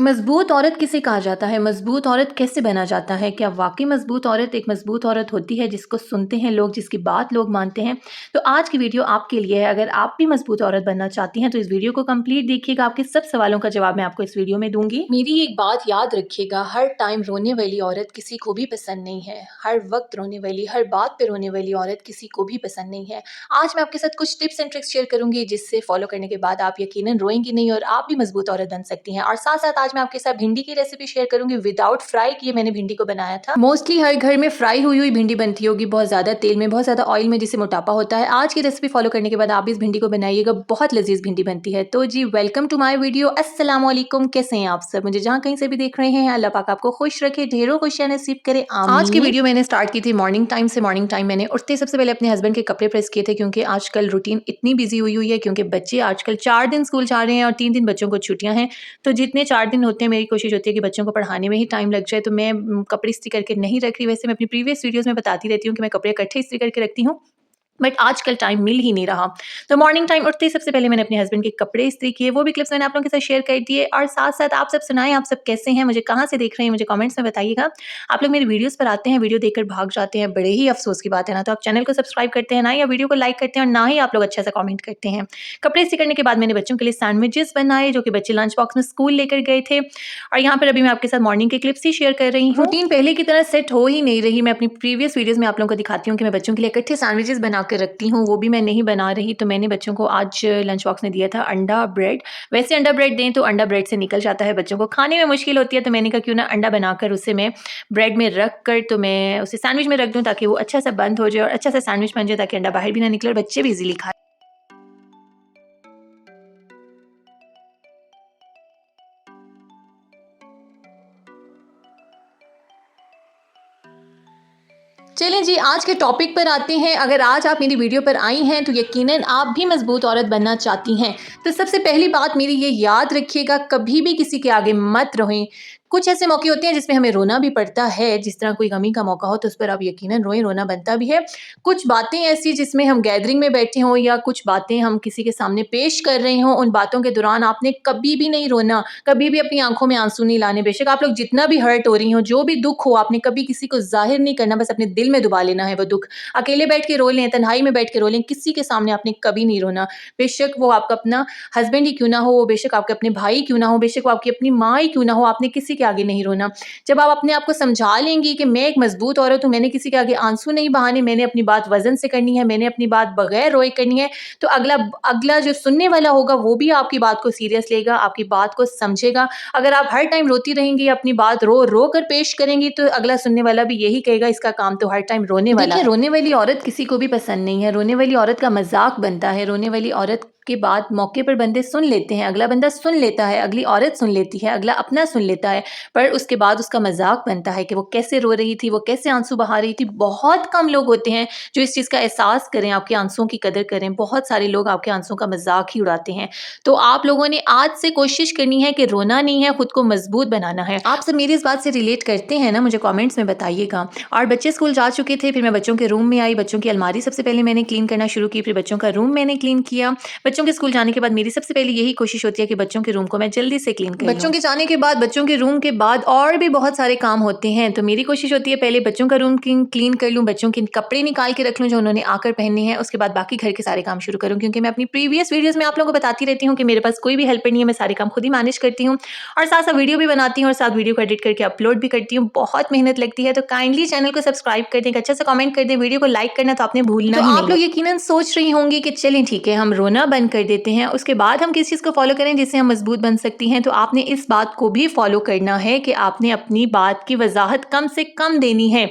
मज़बूत औरत किसे कहा जाता है? मज़बूत औरत कैसे बना जाता है? क्या वाक़ई मज़बूत औरत एक मज़बूत औरत होती है जिसको सुनते हैं लोग, जिसकी बात लोग मानते हैं? तो आज की वीडियो आपके लिए है। अगर आप भी मज़बूत औरत बनना चाहती हैं तो इस वीडियो को कंप्लीट देखिएगा। आपके सब सवालों का जवाब मैं आपको इस वीडियो में दूँगी। मेरी एक बात याद रखिएगा, हर टाइम रोने वाली औरत किसी को भी पसंद नहीं है। हर वक़्त रोने वाली, हर बात पे रोने वाली औरत किसी को भी पसंद नहीं है। आज मैं आपके साथ कुछ टिप्स एंड ट्रिक्स शेयर करूँगी जिससे फ़ॉलो करने के बाद आप यकीनन रोएँगी नहीं और आप भी मज़बूत औरत बन सकती हैं। और साथ-साथ आज मैं आपके साथ भिंडी की रेसिपी शेयर करूँगी विदाउट फ्राई किए मैंने भिंडी को बनाया था। मोस्टली हर घर में फ्राई हुई भिंडी बनती होगी, बहुत ज़्यादा तेल में, बहुत ज़्यादा ऑयल में, जिससे मोटापा होता है। आज की रेसिपी फ़ॉलो करने के बाद आप भी इस भिंडी को बनाइएगा, बहुत लज़ीज़ भिंडी बनती है। तो जी वेलकम टू माय वीडियो। अस्सलाम वालेकुम, कैसे हैं आप सब? मुझे जहाँ कहीं से भी देख रहे हैं, अल्लाह पाक आपको खुश रखे, ढेरों खुशियाँ नसीब करे, आमीन। आज की वीडियो मैंने स्टार्ट की थी मॉर्निंग टाइम से। मॉर्निंग टाइम मैंने उठते सबसे पहले अपने हस्बैंड के कपड़े प्रेस किए थे क्योंकि आजकल रूटीन इतनी बिजी हुई है क्योंकि बच्चे आजकल 4 दिन स्कूल जा रहे हैं और 3 दिन बच्चों को छुट्टियां हैं। तो जितने 4 दिन होते हैं मेरी कोशिश होती है कि बच्चों को पढ़ाने में ही टाइम लग जाए। तो मैं कपड़े इस्त्री करके नहीं रख रही। वैसे मैं अपनी प्रीवियस वीडियोज़ में बताती रहती हूँ कि मैं कपड़े इकट्ठे इस्त्री करके रखती हूँ, बट आजकल टाइम मिल ही नहीं रहा। तो मॉर्निंग टाइम उठते ही सबसे पहले मैंने अपने हस्बैंड के कपड़े इस्त्री किए, वो भी क्लिप्स मैंने आप लोगों के साथ शेयर कर दिए। और साथ-साथ आप सब सुनाएँ, आप सब कैसे हैं? मुझे कहाँ से देख रहे हैं? मुझे कमेंट्स में बताइएगा। आप लोग मेरी वीडियोज़ पर आते हैं, वीडियो देखकर भाग जाते हैं, बड़े ही अफ़सोस की बात है ना। तो आप चैनल को सब्सक्राइब करते हैं ना, या वीडियो को लाइक करते हैं और ना ही आप लोग अच्छा सा कमेंट करते हैं। कपड़े इस्त्री करने के बाद मैंने बच्चों के लिए सैंडविचेस बनाए जो कि बच्चे लंच बॉक्स में स्कूल लेकर गए थे। और यहाँ पर अभी मैं आपके साथ मॉर्निंग के क्लिप्स ही शेयर कर रही हूँ। रूटीन पहले की तरह सेट हो ही नहीं रही। मैं अपनी प्रीवियस वीडियोज़ में आप लोगों को दिखाती हूँ कि मैं बच्चों के लिए इकट्ठे सैंडविचेस बना के रखती हूँ, वो भी मैं नहीं बना रही। तो मैंने बच्चों को आज लंच बॉक्स में दिया था अंडा ब्रेड। वैसे अंडा ब्रेड दें तो अंडा ब्रेड से निकल जाता है, बच्चों को खाने में मुश्किल होती है। तो मैंने कहा क्यों ना अंडा बनाकर उसे मैं ब्रेड में रख कर तो मैं उसे सैंडविच में रख दूँ ताकि वो अच्छा सा बंद हो जाए और अच्छा सा सैंडविच बन जाए, ताकि अंडा बाहर भी ना निकले और बच्चे भी ईज़िली खाएँ। चलें जी, आज के टॉपिक पर आते हैं। अगर आज आप मेरी वीडियो पर आई हैं तो यकीनन आप भी मज़बूत औरत बनना चाहती हैं। तो सबसे पहली बात मेरी ये याद रखिएगा, कभी भी किसी के आगे मत रोएँ। कुछ ऐसे मौके होते हैं जिसमें हमें रोना भी पड़ता है, जिस तरह कोई गमी का मौका हो तो उस पर आप यकीनन रोएँ, रोना बनता भी है। कुछ बातें ऐसी जिसमें हम गैदरिंग में बैठे हों या कुछ बातें हम किसी के सामने पेश कर रहे हों, उन बातों के दौरान आपने कभी भी नहीं रोना, कभी भी अपनी आँखों में आँसू नहीं लाने। बेशक आप लोग जितना भी हर्ट हो रही हों, जो भी दुःख हो, आपने कभी किसी को ज़ाहिर नहीं करना, बस अपने दिल में दबा लेना है वो दुःख। अकेले बैठ के रो लें, तन्हाई में बैठ के रो लें, किसी के सामने आपने कभी नहीं रोना। बेशक वो आपका अपना हस्बैंड ही क्यों ना हो, बेशक आपके अपने भाई क्यों ना हो, बेशक वो आपकी अपनी माँ ही क्यों ना हो, आपने किसी के आगे नहीं रोना। जब आप अपने आप को समझा लेंगी कि मैं एक मज़बूत औरत हूँ, मैंने किसी के आगे आंसू नहीं बहाने, मैंने अपनी बात वज़न से करनी है, मैंने अपनी बात बगैर रोए करनी है, तो अगला अगला जो सुनने वाला होगा वो भी आपकी बात को सीरियस लेगा, आपकी बात को समझेगा। अगर आप हर टाइम रोती रहेंगी, अपनी बात रो रो कर पेश करेंगी, तो अगला सुनने वाला भी यही कहेगा इसका काम तो हर टाइम रोने वाला है। देखिए, रोने वाली औरत किसी को भी पसंद नहीं है। रोने वाली औरत का मजाक बनता है। रोने वाली औरत के बाद मौके पर बंदे सुन लेते हैं, अगला बंदा सुन लेता है, अगली औरत सुन लेती है, अगला अपना सुन लेता है, पर उसके बाद उसका मजाक बनता है कि वो कैसे रो रही थी, वो कैसे आंसू बहा रही थी। बहुत कम लोग होते हैं जो इस चीज़ का एहसास करें, आपके आंसुओं की कदर करें। बहुत सारे लोग आपके आंसुओं का मजाक ही उड़ाते हैं। तो आप लोगों ने आज से कोशिश करनी है कि रोना नहीं है, खुद को मजबूत बनाना है। आप सब मेरी इस बात से रिलेट करते हैं ना, मुझे कमेंट्स में बताइएगा। और बच्चे स्कूल जा चुके थे, फिर मैं बच्चों के रूम में आई। बच्चों की अलमारी सबसे पहले मैंने क्लीन करना शुरू की, फिर बच्चों का रूम मैंने क्लीन किया। बच्चों के स्कूल जाने के बाद मेरी सबसे पहले यही कोशिश होती है कि बच्चों के रूम को मैं जल्दी से क्लीन कर लूं। बच्चों के जाने के बाद, बच्चों के रूम के बाद और भी बहुत सारे काम होते हैं, तो मेरी कोशिश होती है पहले बच्चों का रूम क्लीन कर लूं, बच्चों के कपड़े निकाल के रख लूं जो उन्होंने आकर पहनने हैं, उसके बाद बाकी घर के सारे काम शुरू करूं। क्योंकि मैं अपनी प्रीवियस वीडियोस में आप लोगों को बताती रहती हूँ कि मेरे पास कोई भी हेल्पर नहीं है, मैं सारे काम खुद ही मैनेज करती हूँ और साथ साथ वीडियो भी बनाती हूँ और साथ वीडियो को एडिट करके अपलोड भी करती हूँ। बहुत मेहनत लगती है। तो काइंडली चैनल को सब्सक्राइब कर दें, अच्छा सा कमेंट कर दें, वीडियो को लाइक करना तो आपने भूलना ही नहीं। आप लोग यकीनन सोच रही होंगी कि चलें ठीक है, हम रोना बंद कर देते हैं, उसके बाद हम किस चीज़ को फॉलो करें जिससे हम मजबूत बन सकती हैं। तो आपने इस बात को भी फॉलो करना है कि आपने अपनी बात की वजाहत कम से कम देनी है।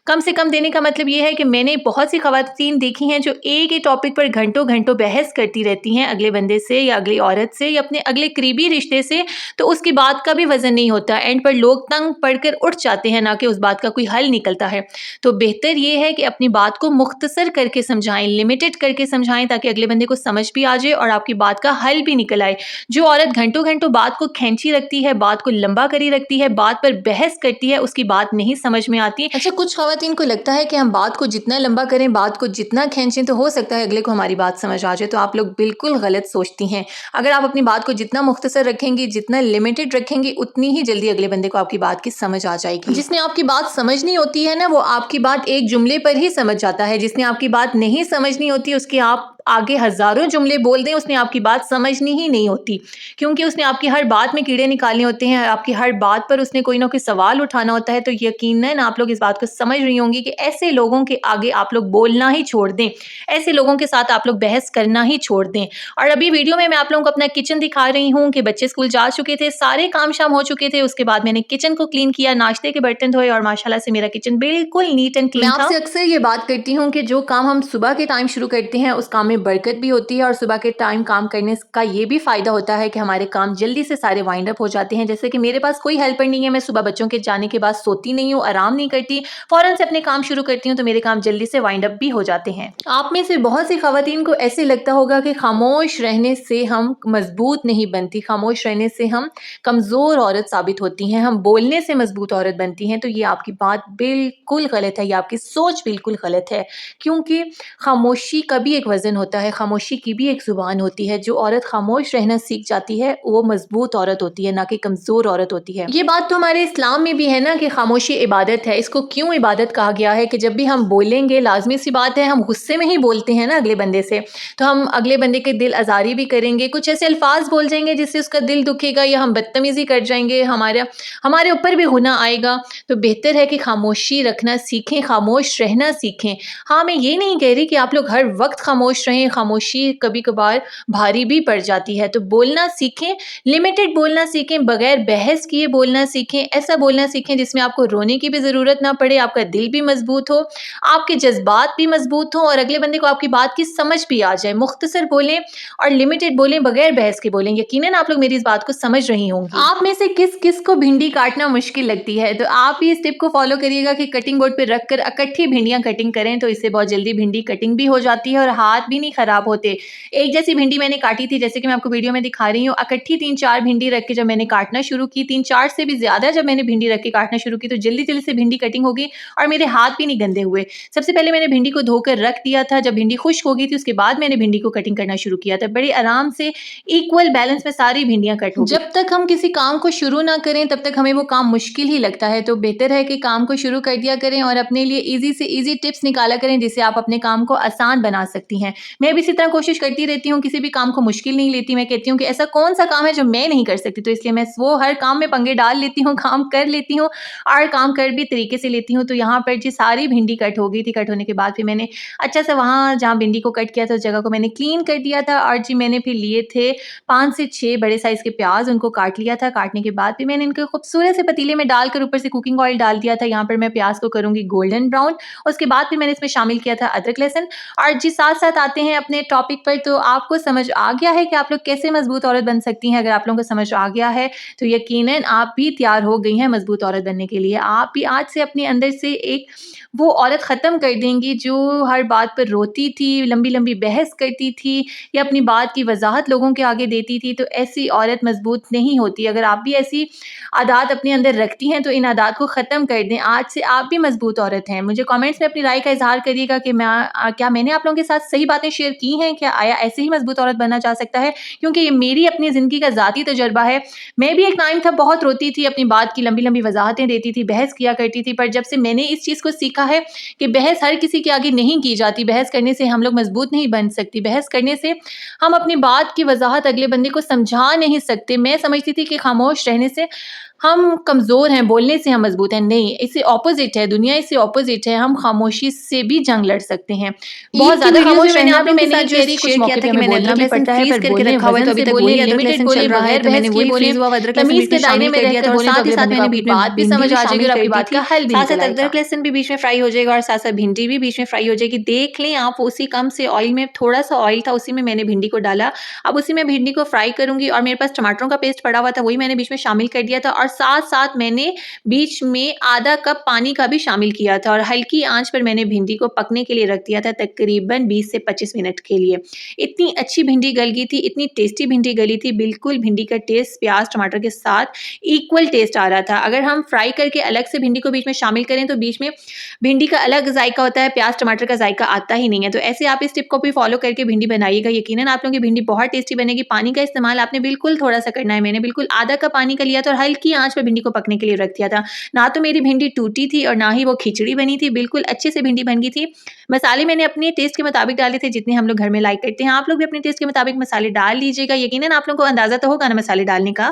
कम से कम देने का मतलब ये है कि मैंने बहुत सी खवातीन देखी हैं जो एक ही टॉपिक पर घंटों घंटों बहस करती रहती हैं अगले बंदे से या अगली औरत से या अपने अगले करीबी रिश्ते से, तो उसकी बात का भी वजन नहीं होता। एंड पर लोग तंग पढ़कर उठ जाते हैं, ना कि उस बात का कोई हल निकलता है। तो बेहतर ये है कि अपनी बात को मुख्तसर करके समझाएं, लिमिटेड करके समझाएं, ताकि अगले बंदे को समझ भी आ जाए और आपकी बात का हल भी निकल आए। जो औरत घंटों घंटों बात को खींची रखती है, बात को लंबा खरी रखती है, बात पर बहस करती है, उसकी बात नहीं समझ में आती। अच्छा, कुछ ख़वातीन को लगता है कि हम बात को जितना लंबा करें, बात को जितना खींचें तो हो सकता है अगले को हमारी बात समझ आ जाए। तो आप लोग बिल्कुल गलत सोचती हैं। अगर आप अपनी बात को जितना मुख्तसर रखेंगी, जितना लिमिटेड रखेंगी, उतनी ही जल्दी अगले बंदे को आपकी बात की समझ आ जाएगी। जिसने आपकी बात समझनी होती है ना, वो आपकी बात एक जुमले पर ही समझ जाता है। जिसने आपकी बात नहीं समझनी होती, उसकी आप आगे हज़ारों जुमले बोल दें, उसने आपकी बात समझनी ही नहीं होती, क्योंकि उसने आपकी हर बात में कीड़े निकालने होते हैं, आपकी हर बात पर उसने कोई ना कोई सवाल उठाना होता है। तो यकीनन आप लोग इस बात को समझ रही होंगी कि ऐसे लोगों के आगे आप लोग बोलना ही छोड़ दें, ऐसे लोगों के साथ आप लोग बहस करना ही छोड़ दें। और अभी वीडियो में मैं आप लोगों को अपना किचन दिखा रही हूँ कि बच्चे स्कूल जा चुके थे, सारे काम शाम हो चुके थे। उसके बाद मैंने किचन को क्लीन किया, नाश्ते के बर्तन धोए और माशाल्लाह से मेरा किचन बिल्कुल नीट एंड क्लीन था। मैं आपसे अक्सर ये बात करती हूँ कि जो काम हम सुबह के टाइम शुरू करते हैं, उस काम में बरकत भी होती है, और सुबह के टाइम काम करने का ये भी फ़ायदा होता है कि हमारे काम जल्दी से सारे वाइंड अप हो जाते हैं। जैसे कि मेरे पास कोई हेल्पर नहीं है, मैं सुबह बच्चों के जाने के बाद सोती नहीं हूँ, आराम नहीं करती, फ़ौरन से अपने काम शुरू करती हूँ, तो मेरे काम जल्दी से वाइंड अप भी हो जाते हैं। आप में से बहुत सी ख़वातीन को ऐसे लगता होगा कि खामोश रहने से हम मजबूत नहीं बनती, खामोश रहने से हम कमज़ोर औरत साबित होती हैं, हम बोलने से मजबूत औरत बनती हैं। तो ये आपकी बात बिल्कुल गलत है, ये आपकी सोच बिल्कुल गलत है, क्योंकि खामोशी का भी एक वज़न होता है, खामोशी की भी एक ज़ुबान होती है। जो औरत खामोश रहना सीख जाती है, वो मजबूत औरत होती है, ना कि कमज़ोर औरत होती है। ये बात तो हमारे इस्लाम में भी है ना कि खामोशी इबादत है। इसको क्यों इबादत कहा गया है कि जब भी हम बोलेंगे, लाज़मी सी बात है, हम गुस्से में ही बोलते हैं ना अगले बंदे से, तो हम अगले बंदे के दिल आज़ारी भी करेंगे, कुछ ऐसे अल्फाज बोल जाएंगे जिससे उसका दिल दुखेगा, या हम बदतमीज़ी कर जाएंगे, हमारे ऊपर भी गुनाह आएगा। तो बेहतर है कि खामोशी रखना सीखें, खामोश रहना सीखें। हाँ, मैं ये नहीं कह रही कि आप लोग हर वक्त खामोश रहें, खामोशी कभी कभार भारी भी पड़ जाती है। तो बोलना सीखें, लिमिटेड बोलना सीखें, बगैर बहस किए बोलना सीखें, ऐसा बोलना सीखें जिसमें आपको रोने की भी ज़रूरत ना पड़े, आपका दिल भी मजबूत हो, आपके जज्बात भी मजबूत हों, और अगले बंदे को आपकी बात की समझ भी आ जाए। मुख्तसर बोलें और लिमिटेड बोलें, बगैर बहस के बोलें। यकीनन आप लोग मेरी इस बात को समझ रही होंगी। आप में से किस किस को भिंडी काटना मुश्किल लगती है, तो आप भी इस टिप को फॉलो करिएगा कि कटिंग बोर्ड पर रखकर इकट्ठी भिंडियाँ कटिंग करें, तो इससे बहुत जल्दी भिंडी कटिंग भी हो जाती है और हाथ भी नहीं खराब होते। एक जैसी भिंडी मैंने काटी थी, जैसे कि मैं आपको वीडियो में दिखा रही हूँ, इकट्ठी 3-4 भिंडी रख के जब मैंने काटना शुरू की, 3-4 से भी ज़्यादा जब मैंने भिंडी रख के काटना शुरू की, तो जल्दी जल्दी से भिंडी कटिंग हो गई और मेरे हाथ भी नहीं गंदे हुए। सबसे पहले मैंने भिंडी को धोकर रख दिया था, जब भिंडी खुश्क हो गई थी उसके बाद मैंने भिंडी को कटिंग करना शुरू किया था। बड़े आराम से इक्वल बैलेंस में सारी भिंडियाँ कट हो गई। जब तक हम किसी काम को शुरू ना करें तब तक हमें वो काम मुश्किल ही लगता है, तो बेहतर है कि काम को शुरू कर दिया करें और अपने लिए ईजी से ईजी टिप्स निकाला करें जिससे आप अपने काम को आसान बना सकती हैं। मैं भी इसी तरह कोशिश करती रहती हूँ, किसी भी काम को मुश्किल नहीं लेती। मैं कहती हूँ कि ऐसा कौन सा काम है जो मैं नहीं कर सकती, तो इसलिए मैं वो हर काम में पंगे डाल लेती हूँ, काम कर लेती हूँ और काम कर भी तरीके से लेती हूँ। तो यहाँ पर जी सारी भिंडी कट हो गई थी। कट होने के बाद फिर मैंने अच्छा सा वहाँ जहाँ भिंडी को कट किया था उस जगह को मैंने क्लीन कर दिया था, और जी मैंने फिर लिए थे 5 से 6 बड़े साइज़ के प्याज, उनको काट लिया था। काटने के बाद फिर मैंने इनको खूबसूरत से पतीले में डालकर ऊपर से कुकिंग ऑयल डाल दिया था। यहाँ पर मैं प्याज को करूँगी गोल्डन ब्राउन। उसके बाद फिर मैंने इसमें शामिल किया था अदरक लहसुन। और जी साथ साथ आते हैं अपने टॉपिक पर। तो आपको समझ आ गया है कि आप लोग कैसे मजबूत औरत बन सकती हैं। अगर आप लोगों को समझ आ गया है तो यकीनन आप भी तैयार हो गई हैं मजबूत औरत बनने के लिए। आप भी आज से अपने अंदर से एक वो औरत ख़त्म कर देंगी जो हर बात पर रोती थी, लंबी लंबी बहस करती थी या अपनी बात की वजाहत लोगों के आगे देती थी। तो ऐसी औरत मजबूत नहीं होती। अगर आप भी ऐसी आदत अपने अंदर रखती हैं तो इन आदत को ख़त्म कर दें। आज से आप भी मजबूत औरत हैं। मुझे कमेंट्स में अपनी राय का इजहार करिएगा कि क्या मैंने आप लोगों के साथ सही बातें शेयर की हैं, क्या आया ऐसे ही मजबूत औरत बनना चाह सकता है, क्योंकि ये मेरी अपनी ज़िंदगी का ज़ाती तजुर्बा है। मैं भी एक टाइम था बहुत रोती थी, अपनी बात की लंबी लंबी वजाहतें देती थी, बहस किया करती थी, पर जब से मैंने इस चीज़ को सीखा है कि बहस हर किसी के आगे नहीं की जाती, बहस करने से हम लोग मजबूत नहीं बन सकती, बहस करने से हम अपनी बात की वजाहत अगले बंदे को समझा नहीं सकते। मैं समझती थी कि खामोश रहने से हम कमज़ोर हैं, बोलने से हम मजबूत हैं। नहीं, इससे ऑपोजिट है, दुनिया इससे ऑपोजिट है। हम खामोशी से भी जंग लड़ सकते हैं। बहुत ज़्यादा खामोश रहने आप मैंने शेयर किया था कि मैंने अदरक लहसुन पीस करके रखा हुआ है, तो अभी तक बोलिए लिमिटेड बोलिए, बगैर बहस किए बोलिए, तमीज़ के दायरे में रहकर बोलें, साथ ही साथ मैंने बीच में बात भी समझ आ जाएगी और आपकी बात का हल भी निकल आएगा। अदरक लहसुन भी बीच में फ्राई हो जाएगा और साथ साथ भिंडी भी बीच में फ्राई हो जाएगी। देख लें आप, उसी कम से ऑयल में थोड़ा सा ऑयल था, उसी में मैंने भिंडी को डाला। अब उसी में भिंडी को फ्राई करूँगी और मेरे पास टमाटरों का पेस्ट पड़ा हुआ था, वही मैंने बीच में शामिल कर दिया था और साथ साथ मैंने बीच में आधा कप पानी का भी शामिल किया था और हल्की आंच पर मैंने भिंडी को पकने के लिए रख दिया था तकरीबन 20 से 25 मिनट के लिए। इतनी अच्छी भिंडी गल गई थी, इतनी टेस्टी भिंडी गली थी, बिल्कुल भिंडी का टेस्ट प्याज टमाटर के साथ इक्वल टेस्ट आ रहा था। अगर हम फ्राई करके अलग से भिंडी को बीच में शामिल करें तो बीच में भिंडी का अलग जायका होता है, प्याज टमाटर का जायका आता ही नहीं है। तो ऐसे आप इस टिप को भी फॉलो करके भिंडी बनाइएगा, यकीनन आप लोगों की भिंडी बहुत टेस्टी बनेगी। पानी का इस्तेमाल आपने बिल्कुल थोड़ा सा करना है, मैंने बिल्कुल आधा कप पानी का लिया था और हल्की आंच पर भिंडी को पकने के लिए रख दिया था। ना तो मेरी भिंडी टूटी थी और ना ही वो खिचड़ी बनी थी, बिल्कुल अच्छे से भिंडी बन गई थी। मसाले मैंने अपने टेस्ट के मुताबिक डाले थे जितने हम लोग घर में लाइक करते हैं। आप लोग भी अपने टेस्ट के मुताबिक मसाले डाल लीजिएगा, यकीनन आप लोगों को अंदाजा तो होगा ना मसाले डालने का।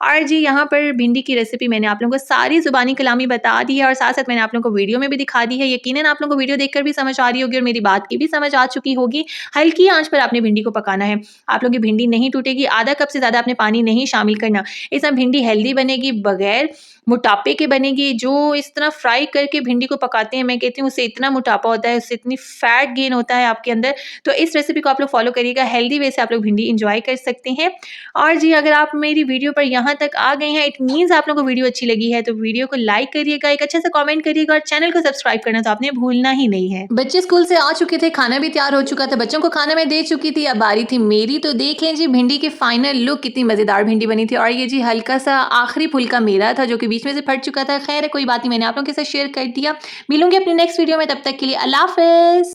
और जी यहाँ पर भिंडी की रेसिपी मैंने आप लोगों को सारी जुबानी कलामी बता दी है और साथ साथ मैंने आप लोगों को वीडियो में भी दिखा दी है। यकीनन आप लोगों को वीडियो देखकर भी समझ आ रही होगी और मेरी बात की भी समझ आ चुकी होगी। हल्की आंच पर आपने भिंडी को पकाना है, आप लोगों की भिंडी नहीं टूटेगी। आधा कप से ज़्यादा आपने पानी नहीं शामिल करना, इसमें भिंडी हेल्दी बनेगी, बगैर मोटापे के बनेगी। जो इस तरह फ्राई करके भिंडी को पकाते हैं, मैं कहती हूँ उससे इतना मोटापा होता है, उससे इतनी फैट गेन होता है आपके अंदर। तो इस रेसिपी को आप लोग फॉलो करिएगा, हेल्दी वे से आप लोग भिंडी इंजॉय कर सकते हैं। और जी अगर आप मेरी वीडियो पर यहाँ तक आ गए हैं, इट मीन्स आप लोगों को वीडियो अच्छी लगी है, तो वीडियो को लाइक करिएगा, एक अच्छा सा कमेंट करिएगा और चैनल को सब्सक्राइब करना तो आपने भूलना ही नहीं है। बच्चे स्कूल से आ चुके थे, खाना भी तैयार हो चुका था, बच्चों को खाना मैं दे चुकी थी, अब बारी थी मेरी। तो देख लें जी भिंडी की फाइनल लुक, कितनी मज़ेदार भिंडी बनी थी। और ये जी हल्का सा आखिरी फुल्का मेरा था जो कि बीच में से फट चुका था। खैर कोई बात नहीं, मैंने आप लोगों के साथ शेयर कर दिया। मिलूंगी अपनी नेक्स्ट वीडियो में, तब तक के लिए अल्लाह हाफ़िज़।